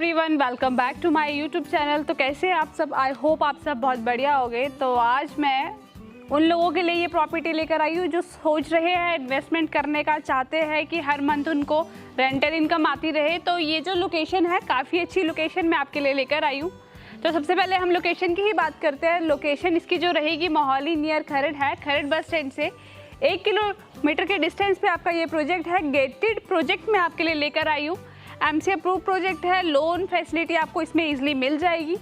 Everyone, welcome back to my YouTube channel. तो कैसे हैं आप सब? आई होप आप सब बहुत बढ़िया होंगे। तो आज मैं उन लोगों के लिए ये प्रॉपर्टी लेकर आई हूँ जो सोच रहे हैं इन्वेस्टमेंट करने का, चाहते हैं कि हर मंथ उनको रेंटल इनकम आती रहे। तो ये जो लोकेशन है काफ़ी अच्छी लोकेशन मैं आपके लिए लेकर आई हूँ। तो सबसे पहले हम लोकेशन की ही बात करते हैं। लोकेशन इसकी जो रहेगी मोहाली नियर खरड़ है। खरड़ बस स्टैंड से 1 किलोमीटर के डिस्टेंस पे आपका ये प्रोजेक्ट है। गेटेड प्रोजेक्ट मैं आपके लिए लेकर आई हूँ। एमसी अप्रूव प्रोजेक्ट है। लोन फैसिलिटी आपको इसमें इजीली मिल जाएगी।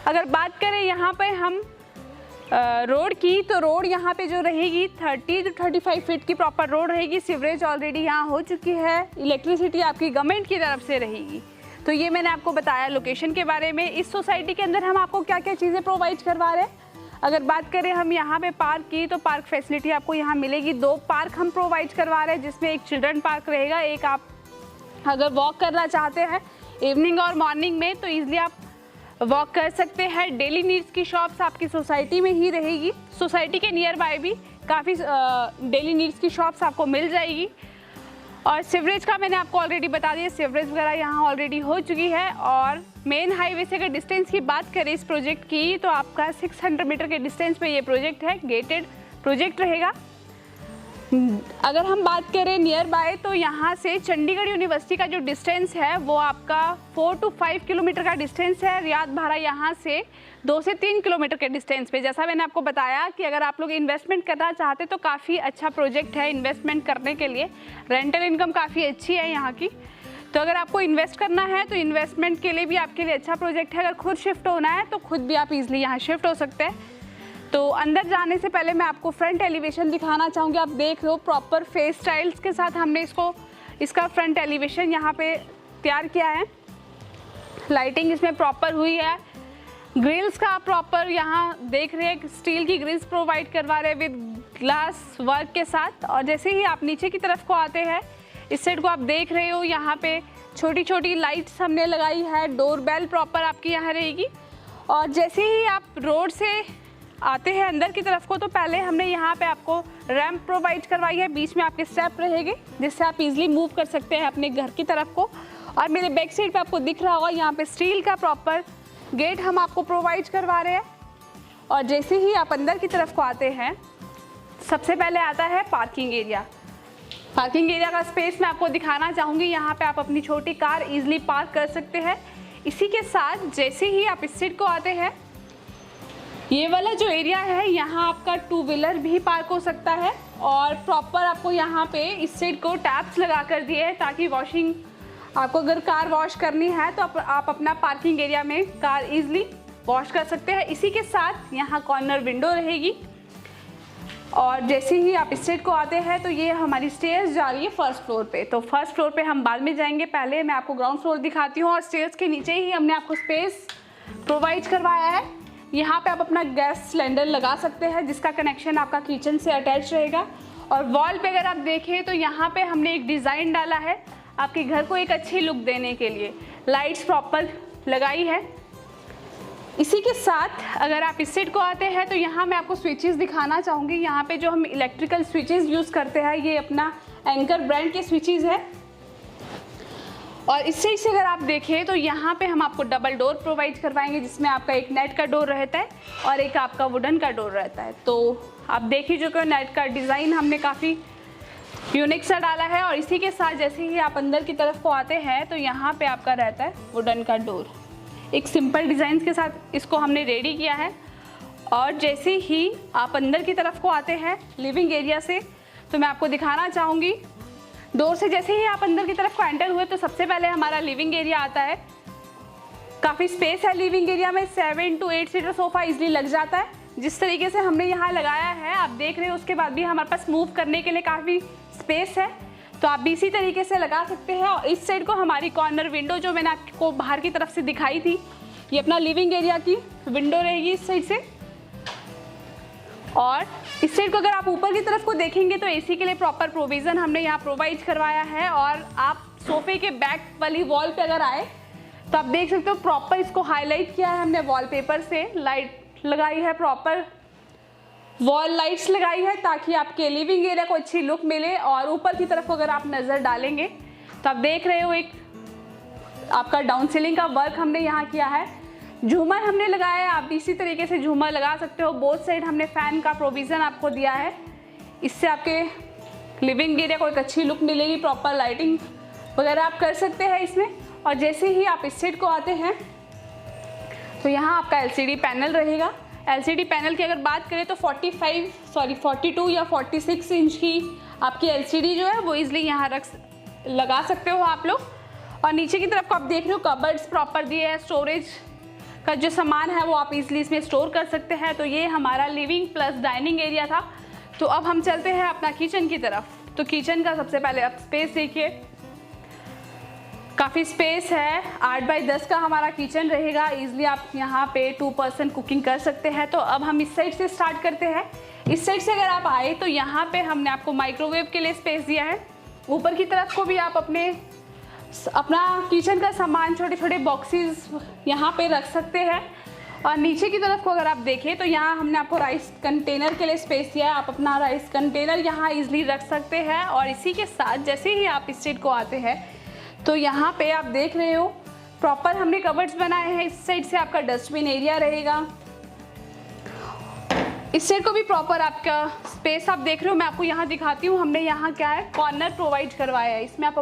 अगर बात करें यहाँ पे हम रोड की, तो रोड यहाँ पे जो रहेगी 30 to 35 फीट की प्रॉपर रोड रहेगी। सीवरेज ऑलरेडी यहाँ हो चुकी है। इलेक्ट्रिसिटी आपकी गवर्नमेंट की तरफ से रहेगी। तो ये मैंने आपको बताया लोकेशन के बारे में। इस सोसाइटी के अंदर हम आपको क्या क्या चीज़ें प्रोवाइड करवा रहे हैं। अगर बात करें हम यहाँ पे पार्क की, तो पार्क फैसिलिटी आपको यहाँ मिलेगी। 2 पार्क हम प्रोवाइड करवा रहे हैं, जिसमें एक चिल्ड्रन पार्क रहेगा, एक आप अगर वॉक करना चाहते हैं इवनिंग और मॉर्निंग में तो ईजिली आप वॉक कर सकते हैं। डेली नीड्स की शॉप्स आपकी सोसाइटी में ही रहेगी। सोसाइटी के नियर बाय भी काफ़ी डेली नीड्स की शॉप्स आपको मिल जाएगी। और सीवरेज का मैंने आपको ऑलरेडी बता दिया, सीवरेज वगैरह यहाँ ऑलरेडी हो चुकी है। और मेन हाईवे से अगर डिस्टेंस की बात करें इस प्रोजेक्ट की, तो आपका 600 मीटर के डिस्टेंस पे ये प्रोजेक्ट है। गेटेड प्रोजेक्ट रहेगा। अगर हम बात करें नियर बाय, तो यहाँ से चंडीगढ़ यूनिवर्सिटी का जो डिस्टेंस है वो आपका 4 to 5 किलोमीटर का डिस्टेंस है। रियाद बाहरा यहाँ से 2 से 3 किलोमीटर के डिस्टेंस पे। जैसा मैंने आपको बताया कि अगर आप लोग इन्वेस्टमेंट करना चाहते तो काफ़ी अच्छा प्रोजेक्ट है इन्वेस्टमेंट करने के लिए। रेंटल इनकम काफ़ी अच्छी है यहाँ की। तो अगर आपको इन्वेस्ट करना है तो इन्वेस्टमेंट के लिए भी आपके लिए अच्छा प्रोजेक्ट है। अगर खुद शिफ्ट होना है तो खुद भी आप ईजिली यहाँ शिफ्ट हो सकते हैं। तो अंदर जाने से पहले मैं आपको फ्रंट एलिवेशन दिखाना चाहूँगी। आप देख लो प्रॉपर फेस स्टाइल्स के साथ हमने इसका फ्रंट एलिवेशन यहाँ पे तैयार किया है। लाइटिंग इसमें प्रॉपर हुई है। ग्रिल्स का प्रॉपर यहाँ देख रहे हैं, स्टील की ग्रिल्स प्रोवाइड करवा रहे हैं विद ग्लास वर्क के साथ। और जैसे ही आप नीचे की तरफ को आते हैं, इस साइड को आप देख रहे हो, यहाँ पे छोटी छोटी लाइट्स हमने लगाई है। डोर बेल प्रॉपर आपकी यहाँ रहेगी। और जैसे ही आप रोड से आते हैं अंदर की तरफ को, तो पहले हमने यहाँ पे आपको रैंप प्रोवाइड करवाई है। बीच में आपके स्टेप रहेंगे जिससे आप इजीली मूव कर सकते हैं अपने घर की तरफ को। और मेरे बैक साइड पे आपको दिख रहा होगा, यहाँ पे स्टील का प्रॉपर गेट हम आपको प्रोवाइड करवा रहे हैं। और जैसे ही आप अंदर की तरफ को आते हैं, सबसे पहले आता है पार्किंग एरिया। पार्किंग एरिया का स्पेस मैं आपको दिखाना चाहूँगी। यहाँ पे आप अपनी छोटी कार ईजिली पार्क कर सकते हैं। इसी के साथ जैसे ही आप इस साइड को आते हैं, ये वाला जो एरिया है, यहाँ आपका 2 व्हीलर भी पार्क हो सकता है। और प्रॉपर आपको यहाँ पे इस साइड को टैप्स लगा कर दिए हैं, ताकि वॉशिंग आपको अगर कार वॉश करनी है तो आप अपना पार्किंग एरिया में कार इजीली वॉश कर सकते हैं। इसी के साथ यहाँ कॉर्नर विंडो रहेगी। और जैसे ही आप इस साइड को आते हैं, तो ये हमारी स्टेयर्स जा रही है फर्स्ट फ्लोर पे। तो फर्स्ट फ्लोर पे हम बाद में जाएंगे, पहले मैं आपको ग्राउंड फ्लोर दिखाती हूँ। और स्टेयर्स के नीचे ही हमने आपको स्पेस प्रोवाइड करवाया है। यहाँ पे आप अपना गैस सिलेंडर लगा सकते हैं, जिसका कनेक्शन आपका किचन से अटैच रहेगा। और वॉल पे अगर आप देखें, तो यहाँ पे हमने एक डिज़ाइन डाला है आपके घर को एक अच्छी लुक देने के लिए। लाइट्स प्रॉपर लगाई है। इसी के साथ अगर आप इस साइड को आते हैं, तो यहाँ मैं आपको स्विचेस दिखाना चाहूँगी। यहाँ पे जो हम इलेक्ट्रिकल स्विचेस यूज़ करते हैं, ये अपना एंकर ब्रांड के स्विचेस है। और इस साइड से अगर आप देखें, तो यहाँ पे हम आपको डबल डोर प्रोवाइड करवाएंगे, जिसमें आपका एक नेट का डोर रहता है और एक आपका वुडन का डोर रहता है। तो आप देख ही चुके हो, नेट का डिज़ाइन हमने काफ़ी यूनिक सा डाला है। और इसी के साथ जैसे ही आप अंदर की तरफ को आते हैं, तो यहाँ पे आपका रहता है वुडन का डोर। एक सिंपल डिज़ाइन के साथ इसको हमने रेडी किया है। और जैसे ही आप अंदर की तरफ को आते हैं लिविंग एरिया से, तो मैं आपको दिखाना चाहूँगी, डोर से जैसे ही आप अंदर की तरफ को एंटर हुए, तो सबसे पहले हमारा लिविंग एरिया आता है। काफ़ी स्पेस है लिविंग एरिया में। 7 to 8 सीटर सोफ़ा इजीली लग जाता है। जिस तरीके से हमने यहाँ लगाया है, आप देख रहे हो, उसके बाद भी हमारे पास मूव करने के लिए काफ़ी स्पेस है। तो आप भी इसी तरीके से लगा सकते हैं। और इस साइड को हमारी कॉर्नर विंडो जो मैंने आपको बाहर की तरफ से दिखाई थी, ये अपना लिविंग एरिया की विंडो रहेगी इस साइड से। और इस साइड को अगर आप ऊपर की तरफ को देखेंगे, तो एसी के लिए प्रॉपर प्रोविज़न हमने यहाँ प्रोवाइड करवाया है। और आप सोफे के बैक वाली वॉल पे अगर आए, तो आप देख सकते हो प्रॉपर इसको हाईलाइट किया है हमने वॉलपेपर से। लाइट लगाई है, प्रॉपर वॉल लाइट्स लगाई है, ताकि आपके लिविंग एरिया को अच्छी लुक मिले। और ऊपर की तरफ अगर आप नज़र डालेंगे, तो आप देख रहे हो एक आपका डाउन सीलिंग का वर्क हमने यहाँ किया है। झूमर हमने लगाया है, आप इसी तरीके से झूमर लगा सकते हो। बोथ साइड हमने फ़ैन का प्रोविज़न आपको दिया है, इससे आपके लिविंग एरिया को एक अच्छी लुक मिलेगी। प्रॉपर लाइटिंग वगैरह आप कर सकते हैं इसमें। और जैसे ही आप इस साइड को आते हैं तो यहाँ आपका LCD पैनल रहेगा। LCD पैनल की अगर बात करें तो 42 या 46 इंच की आपकी LCD जो है वो ईजिली यहाँ लगा सकते हो आप लोग। और नीचे की तरफ को आप देख रहे हो कबर्ड्स प्रॉपर दिए हैं, स्टोरेज का जो सामान है वो आप इजीली इसमें स्टोर कर सकते हैं। तो ये हमारा लिविंग प्लस डाइनिंग एरिया था। तो अब हम चलते हैं अपना किचन की तरफ। तो किचन का सबसे पहले आप स्पेस देखिए, काफ़ी स्पेस है। 8 बाई 10 का हमारा किचन रहेगा। इजीली आप यहाँ पे 2 पर्सन कुकिंग कर सकते हैं। तो अब हम इस साइड से स्टार्ट करते हैं। इस साइड से अगर आप आए तो यहाँ पे हमने आपको माइक्रोवेव के लिए स्पेस दिया है। ऊपर की तरफ को भी आप अपना किचन का सामान, छोटे छोटे बॉक्सेस यहाँ पे रख सकते हैं। और नीचे की तरफ को अगर आप देखें तो यहाँ हमने आपको राइस कंटेनर के लिए स्पेस दिया है। आप अपना राइस कंटेनर यहाँ इजीली रख सकते हैं। और इसी के साथ जैसे ही आप इस साइड को आते हैं तो यहाँ पे आप देख रहे हो प्रॉपर हमने कबर्ड्स बनाए हैं। इस साइड से आपका डस्टबिन एरिया रहेगा। इस साइड को भी प्रॉपर आपका स्पेस आप देख रहे हो। मैं आपको यहाँ दिखाती हूँ, हमने यहाँ क्या है कॉर्नर प्रोवाइड करवाया है। इसमें आप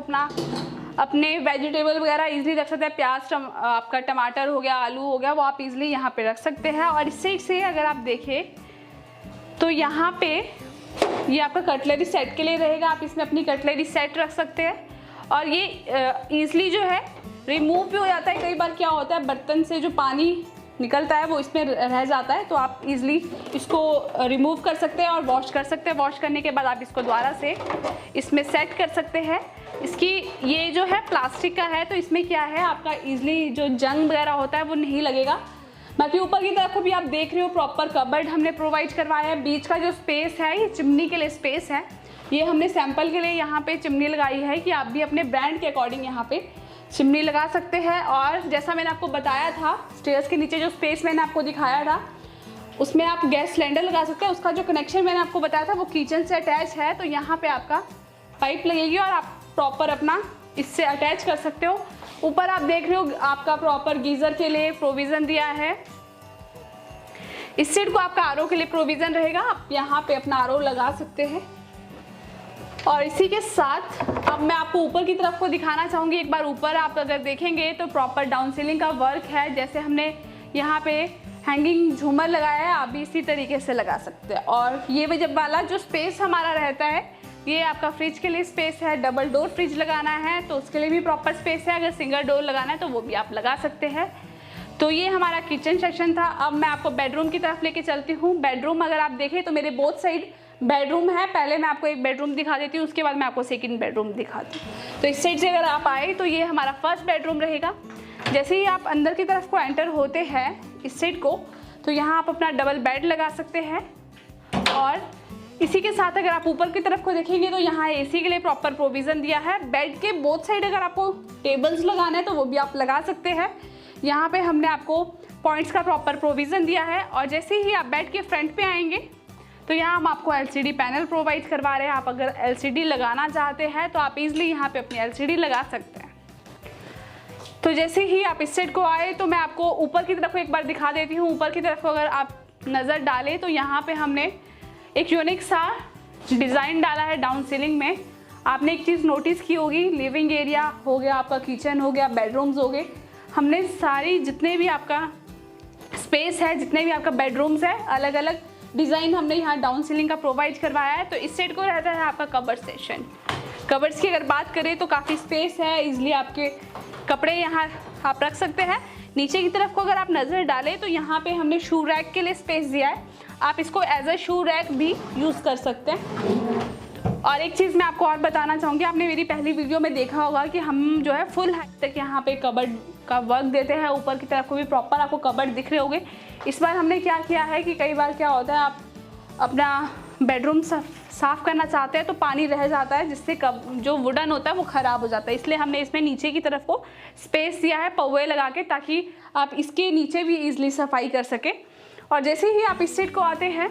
अपने वेजिटेबल वगैरह इजीली रख सकते हैं। प्याज, आपका टमाटर हो गया, आलू हो गया, वो आप इजीली यहाँ पे रख सकते हैं। और इस साइड से अगर आप देखें तो यहाँ पे ये आपका कटलरी सेट के लिए रहेगा। आप इसमें अपनी कटलरी सेट रख सकते हैं। और ये ईजिली जो है रिमूव भी हो जाता है। कई बार क्या होता है बर्तन से जो पानी निकलता है वो इसमें रह जाता है, तो आप इजीली इसको रिमूव कर सकते हैं और वॉश कर सकते हैं। वॉश करने के बाद आप इसको दोबारा से इसमें सेट कर सकते हैं। इसकी ये जो है प्लास्टिक का है, तो इसमें क्या है आपका इजीली जो जंग वगैरह होता है वो नहीं लगेगा। बाकी ऊपर की तरफ को भी आप देख रहे हो प्रॉपर कबर्ड हमने प्रोवाइड करवाया है। बीच का जो स्पेस है ये चिमनी के लिए स्पेस है। ये हमने सैंपल के लिए यहाँ पे चिमनी लगाई है कि आप भी अपने ब्रांड के अकॉर्डिंग यहाँ पे चिमनी लगा सकते हैं। और जैसा मैंने आपको बताया था, स्टेयर्स के नीचे जो स्पेस मैंने आपको दिखाया था उसमें आप गैस सिलेंडर लगा सकते हैं। उसका जो कनेक्शन मैंने आपको बताया था वो किचन से अटैच है। तो यहाँ पे आपका पाइप लगेगी और आप प्रॉपर अपना इससे अटैच कर सकते हो। ऊपर आप देख रहे हो आपका प्रॉपर गीज़र के लिए प्रोविज़न दिया है। इस साइड को आपका आरओ के लिए प्रोविज़न रहेगा। आप यहाँ पे अपना आरओ लगा सकते हैं। और इसी के साथ अब मैं आपको ऊपर की तरफ को दिखाना चाहूँगी। एक बार ऊपर आप अगर देखेंगे तो प्रॉपर डाउन सीलिंग का वर्क है। जैसे हमने यहाँ पे हैंगिंग झूमर लगाया है, आप भी इसी तरीके से लगा सकते हैं। और ये जब वाला जो स्पेस हमारा रहता है ये आपका फ्रिज के लिए स्पेस है। डबल डोर फ्रिज लगाना है तो उसके लिए भी प्रॉपर स्पेस है। अगर सिंगल डोर लगाना है तो वो भी आप लगा सकते हैं। तो ये हमारा किचन सेक्शन था। अब मैं आपको बेडरूम की तरफ लेके चलती हूँ। बेडरूम अगर आप देखें तो मेरे बोथ साइड बेडरूम है। पहले मैं आपको एक बेडरूम दिखा देती हूँ, उसके बाद मैं आपको सेकंड बेडरूम दिखाती हूँ। तो इस साइड से अगर आप आए तो ये हमारा फर्स्ट बेडरूम रहेगा। जैसे ही आप अंदर की तरफ को एंटर होते हैं इस साइड को, तो यहाँ आप अपना डबल बेड लगा सकते हैं। और इसी के साथ अगर आप ऊपर की तरफ को देखेंगे तो यहाँ एसी के लिए प्रॉपर प्रोविज़न दिया है। बेड के बोथ साइड अगर आपको टेबल्स लगाना है तो वो भी आप लगा सकते हैं। यहाँ पे हमने आपको पॉइंट्स का प्रॉपर प्रोविज़न दिया है। और जैसे ही आप बेड के फ्रंट पे आएंगे तो यहाँ हम आपको LCD पैनल प्रोवाइड करवा रहे हैं। आप अगर LCD लगाना चाहते हैं तो आप इजीली यहाँ पे अपनी LCD लगा सकते हैं। तो जैसे ही आप इस साइड को आए तो मैं आपको ऊपर की तरफ को एक बार दिखा देती हूँ। ऊपर की तरफ को अगर आप नज़र डालें तो यहाँ पे हमने एक यूनिक सा डिज़ाइन डाला है डाउन सीलिंग में। आपने एक चीज़ नोटिस की होगी, लिविंग एरिया हो गया, आपका किचन हो गया, बेडरूम्स हो गए, हमने सारी जितने भी आपका स्पेस है, जितने भी आपका बेडरूम्स है, अलग अलग डिज़ाइन हमने यहाँ डाउन सीलिंग का प्रोवाइड करवाया है। तो इस साइड को रहता है आपका कबर्ड सेक्शन। कबर्ड्स की अगर बात करें तो काफ़ी स्पेस है, इसलिए आपके कपड़े यहाँ आप रख सकते हैं। नीचे की तरफ को अगर आप नज़र डालें तो यहाँ पे हमने शू रैक के लिए स्पेस दिया है। आप इसको एज अ शू रैक भी यूज़ कर सकते हैं। और एक चीज़ मैं आपको और बताना चाहूँगी, आपने मेरी पहली वीडियो में देखा होगा कि हम जो है फुल हाइट तक यहाँ पे कबर्ड का वर्क देते हैं। ऊपर की तरफ को भी प्रॉपर आपको कबर्ड दिख रहे होंगे। इस बार हमने क्या किया है कि कई बार क्या होता है आप अपना बेडरूम साफ़ करना चाहते हैं तो पानी रह जाता है, जिससे जो वुडन होता है वो ख़राब हो जाता है। इसलिए हमने इसमें नीचे की तरफ को स्पेस दिया है पौवे लगा के, ताकि आप इसके नीचे भी ईजिली सफाई कर सकें। और जैसे ही आप इस साइड को आते हैं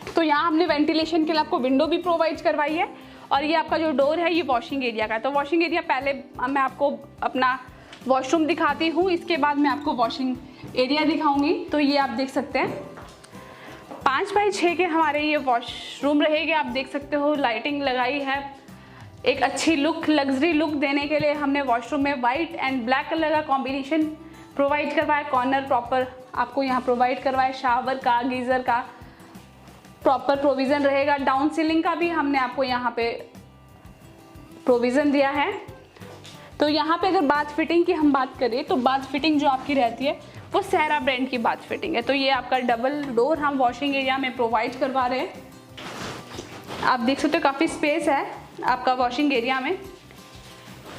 तो यहाँ हमने वेंटिलेशन के लिए आपको विंडो भी प्रोवाइड करवाई है। और ये आपका जो डोर है ये वॉशिंग एरिया का है। तो वॉशिंग एरिया पहले मैं आपको अपना वॉशरूम दिखाती हूँ, इसके बाद मैं आपको वॉशिंग एरिया दिखाऊंगी। तो ये आप देख सकते हैं 5 बाई 6 के हमारे ये वॉशरूम रहेंगे। आप देख सकते हो लाइटिंग लगाई है, एक अच्छी लुक, लग्जरी लुक देने के लिए हमने वॉशरूम में वाइट एंड ब्लैक कलर का कॉम्बिनेशन प्रोवाइड करवाया। कॉर्नर प्रॉपर आपको यहाँ प्रोवाइड करवाया, शावर का, गीज़र का प्रॉपर प्रोविज़न रहेगा। डाउन सीलिंग का भी हमने आपको यहाँ पे प्रोविज़न दिया है। तो यहाँ पे अगर बाथ फिटिंग की हम बात करें तो बाथ फिटिंग जो आपकी रहती है वो सहरा ब्रांड की बाथ फिटिंग है। तो ये आपका डबल डोर हम वॉशिंग एरिया में प्रोवाइड करवा रहे हैं। आप देख सकते हो काफ़ी स्पेस है आपका वॉशिंग एरिया में।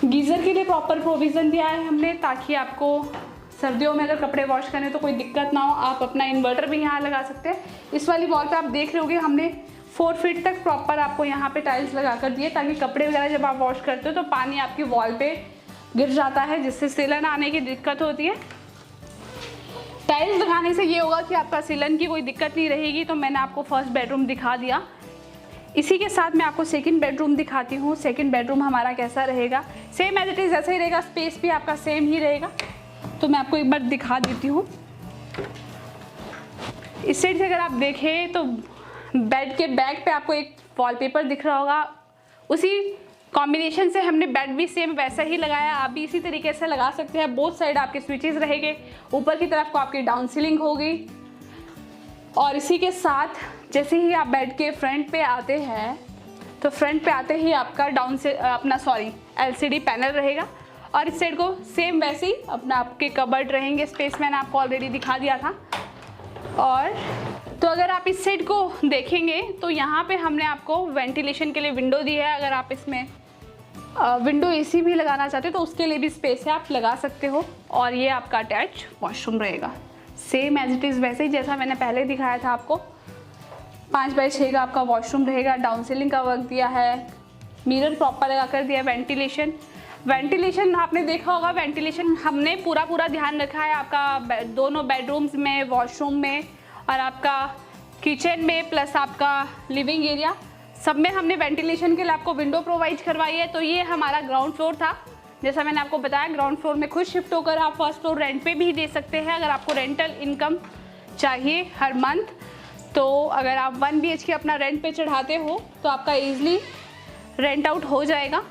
गीज़र के लिए प्रॉपर प्रोविज़न दिया है हमने, ताकि आपको सर्दियों में अगर कपड़े वॉश करें तो कोई दिक्कत ना हो। आप अपना इन्वर्टर भी यहाँ लगा सकते हैं। इस वाली वॉल पे आप देख रहे होगे हमने 4 फीट तक प्रॉपर आपको यहाँ पे टाइल्स लगा कर दिए, ताकि कपड़े वगैरह जब आप वॉश करते हो तो पानी आपकी वॉल पे गिर जाता है, जिससे सीलन आने की दिक्कत होती है। टाइल्स लगाने से ये होगा कि आपका सीलन की कोई दिक्कत नहीं रहेगी। तो मैंने आपको फर्स्ट बेडरूम दिखा दिया। इसी के साथ मैं आपको सेकंड बेडरूम दिखाती हूँ। सेकंड बेडरूम हमारा कैसा रहेगा, सेम एज इट इज़ ऐसा ही रहेगा, स्पेस भी आपका सेम ही रहेगा। तो मैं आपको एक बार दिखा देती हूँ। इस साइड से अगर आप देखें तो बेड के बैक पे आपको एक वॉलपेपर दिख रहा होगा, उसी कॉम्बिनेशन से हमने बेड भी सेम वैसा ही लगाया। आप भी इसी तरीके से लगा सकते हैं। बोथ साइड आपके स्विचेस रहेंगे, ऊपर की तरफ को आपकी डाउन सीलिंग होगी। और इसी के साथ जैसे ही आप बेड के फ्रंट पे आते हैं तो फ्रंट पे आते ही आपका LCD पैनल रहेगा। और इस साइड को सेम वैसे ही अपना आपके कबर्ड रहेंगे, स्पेस मैंने आपको ऑलरेडी दिखा दिया था। और तो अगर आप इस साइड को देखेंगे तो यहाँ पे हमने आपको वेंटिलेशन के लिए विंडो दी है। अगर आप इसमें विंडो AC भी लगाना चाहते हो तो उसके लिए भी स्पेस है, आप लगा सकते हो। और ये आपका अटैच वॉशरूम रहेगा, सेम एज इट इज़ वैसे ही जैसा मैंने पहले दिखाया था आपको। 5 बाई 6 का आपका वॉशरूम रहेगा। डाउन सीलिंग का वर्क दिया है, मिरर प्रॉपर लगा कर दिया। वेंटिलेशन आपने देखा होगा, वेंटिलेशन हमने पूरा ध्यान रखा है आपका दोनों बेडरूम्स में, वॉशरूम में और आपका किचन में, प्लस आपका लिविंग एरिया, सब में हमने वेंटिलेशन के लिए आपको विंडो प्रोवाइड करवाई है। तो ये हमारा ग्राउंड फ्लोर था। जैसा मैंने आपको बताया, ग्राउंड फ्लोर में खुद शिफ्ट होकर आप फर्स्ट फ्लोर रेंट पे भी दे सकते हैं। अगर आपको रेंटल इनकम चाहिए हर मंथ, तो अगर आप 1 BHK अपना रेंट पे चढ़ाते हो तो आपका ईजिली रेंट आउट हो जाएगा।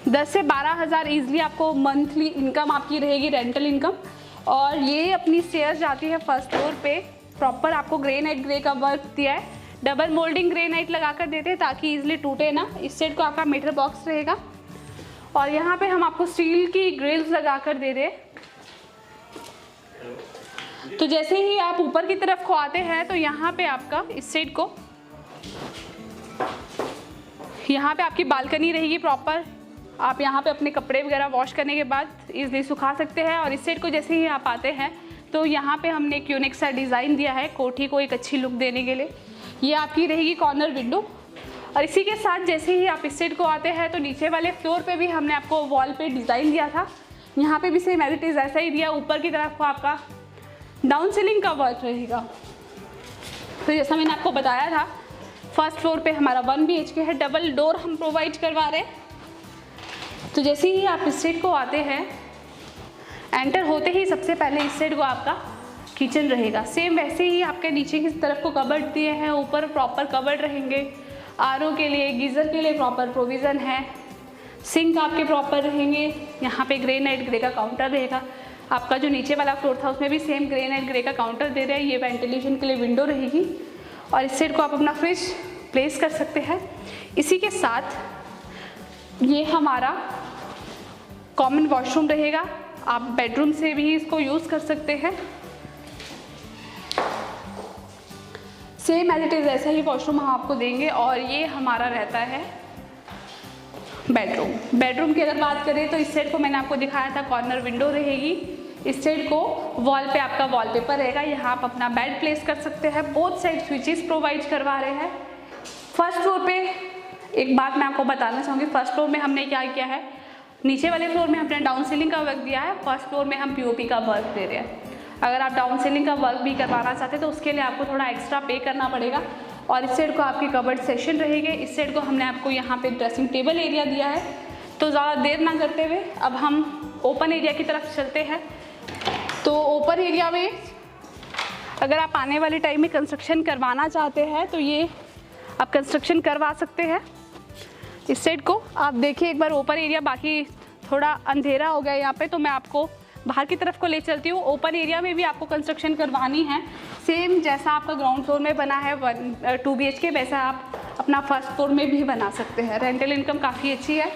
10 से 12 हज़ार ईजिली आपको मंथली इनकम आपकी रहेगी, रेंटल इनकम। और ये अपनी स्टेयर्स जाती है फर्स्ट फ्लोर पे। प्रॉपर आपको ग्रे का वर्क दिया है, डबल मोल्डिंग ग्रेनाइट लगा कर देते हैं ताकि ईजिली टूटे ना। इस साइड को आपका मीटर बॉक्स रहेगा और यहाँ पे हम आपको स्टील की ग्रिल्स लगा कर दे रहे हैं। तो जैसे ही आप ऊपर की तरफ को आते हैं तो यहाँ पे आपका इस साइड को, यहाँ पे आपकी बालकनी रहेगी प्रॉपर। आप यहाँ पे अपने कपड़े वगैरह वॉश करने के बाद इजीली सुखा सकते हैं। और इस साइड को जैसे ही आप आते हैं तो यहाँ पे हमने एक यूनिक सा डिज़ाइन दिया है कोठी को एक अच्छी लुक देने के लिए। ये आपकी रहेगी कॉर्नर विंडो। और इसी के साथ जैसे ही आप इस साइड को आते हैं तो नीचे वाले फ्लोर पे भी हमने आपको वॉल पे डिज़ाइन दिया था, यहाँ पे भी सेम एज इट इज़ ऐसा ही दिया। ऊपर की तरफ को आपका डाउन सीलिंग का वर्क रहेगा। तो जैसा मैंने आपको बताया था, फर्स्ट फ्लोर पे हमारा 1 BHK है, डबल डोर हम प्रोवाइड करवा रहे हैं। तो जैसे ही आप इस साइड को आते हैं, एंटर होते ही सबसे पहले इस साइड को आपका किचन रहेगा। सेम वैसे ही आपके नीचे की तरफ को कबर्ड दिए हैं, ऊपर प्रॉपर कबर्ड रहेंगे। RO के लिए, गीज़र के लिए प्रॉपर प्रोविज़न है। सिंक आपके प्रॉपर रहेंगे। यहाँ पे ग्रे का काउंटर रहेगा। आपका जो नीचे वाला फ्लोर था उसमें भी सेम ग्रे का काउंटर दे रहे हैं। ये वेंटिलेशन के लिए विंडो रहेगी। और इस साइड को आप अपना फ्रिज प्लेस कर सकते हैं। इसी के साथ ये हमारा कॉमन वॉशरूम रहेगा। आप बेडरूम से भी इसको यूज़ कर सकते हैं। सेम एज इट इज़ ऐसा ही वॉशरूम हम आपको देंगे। और ये हमारा रहता है बेडरूम की अगर बात करें तो इस साइड को मैंने आपको दिखाया था, कॉर्नर विंडो रहेगी। इस साइड को वॉल पे आपका वॉलपेपर रहेगा। यहाँ आप अपना बेड प्लेस कर सकते हैं। बोथ साइड स्विचेस प्रोवाइड करवा रहे हैं। फर्स्ट फ्लोर पे एक बात मैं आपको बताना चाहूँगी, फर्स्ट फ्लोर में हमने क्या किया है, नीचे वाले फ्लोर में हमने डाउन सीलिंग का वर्क दिया है, फर्स्ट फ्लोर में हम POP का वर्क दे रहे हैं। अगर आप डाउन सीलिंग का वर्क भी करवाना चाहते हैं तो उसके लिए आपको थोड़ा एक्स्ट्रा पे करना पड़ेगा। और इस साइड को आपकी कबर्ड सेक्शन रहेगी। इस साइड को हमने आपको यहाँ पे ड्रेसिंग टेबल एरिया दिया है तो ज़्यादा देर ना करते हुए अब हम ओपन एरिया की तरफ चलते हैं। तो ओपन एरिया में अगर आप आने वाले टाइम में कंस्ट्रक्शन करवाना चाहते हैं तो ये आप कंस्ट्रक्शन करवा सकते हैं। इस साइड को आप देखिए एक बार ओपन एरिया, बाकी थोड़ा अंधेरा हो गया यहाँ पे, तो मैं आपको बाहर की तरफ को ले चलती हूँ। ओपन एरिया में भी आपको कंस्ट्रक्शन करवानी है, सेम जैसा आपका ग्राउंड फ्लोर में बना है 2 BHK, वैसा आप अपना फर्स्ट फ्लोर में भी बना सकते हैं। रेंटल इनकम काफ़ी अच्छी है।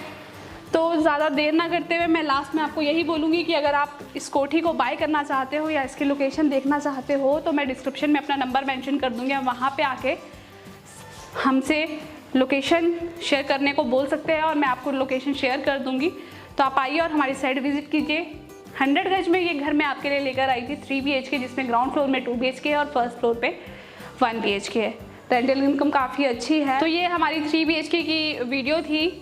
तो ज़्यादा देर ना करते हुए मैं लास्ट में आपको यही बोलूँगी कि अगर आप इस कोठी को बाय करना चाहते हो या इसकी लोकेशन देखना चाहते हो तो मैं डिस्क्रिप्शन में अपना नंबर मेंशन कर दूँगी, आप वहाँ पे आके हमसे लोकेशन शेयर करने को बोल सकते हैं और मैं आपको लोकेशन शेयर कर दूँगी। तो आप आइए और हमारी साइट विजिट कीजिए। 100 गज में ये घर मैं आपके लिए लेकर आई थी, 3 BHK, जिसमें ग्राउंड फ्लोर में 2 BHK है और फर्स्ट फ्लोर पे 1 BHK है। रेंटल इनकम काफ़ी अच्छी है। तो ये हमारी 3 BHK की वीडियो थी।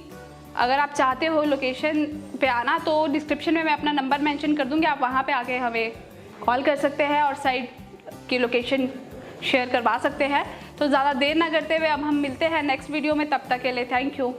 अगर आप चाहते हो लोकेशन पे आना तो डिस्क्रिप्शन में मैं अपना नंबर मेंशन कर दूँगी, आप वहाँ पे आके हमें कॉल कर सकते हैं और साइट की लोकेशन शेयर करवा सकते हैं। तो ज़्यादा देर ना करते हुए अब हम मिलते हैं नेक्स्ट वीडियो में, तब तक के लिए थैंक यू।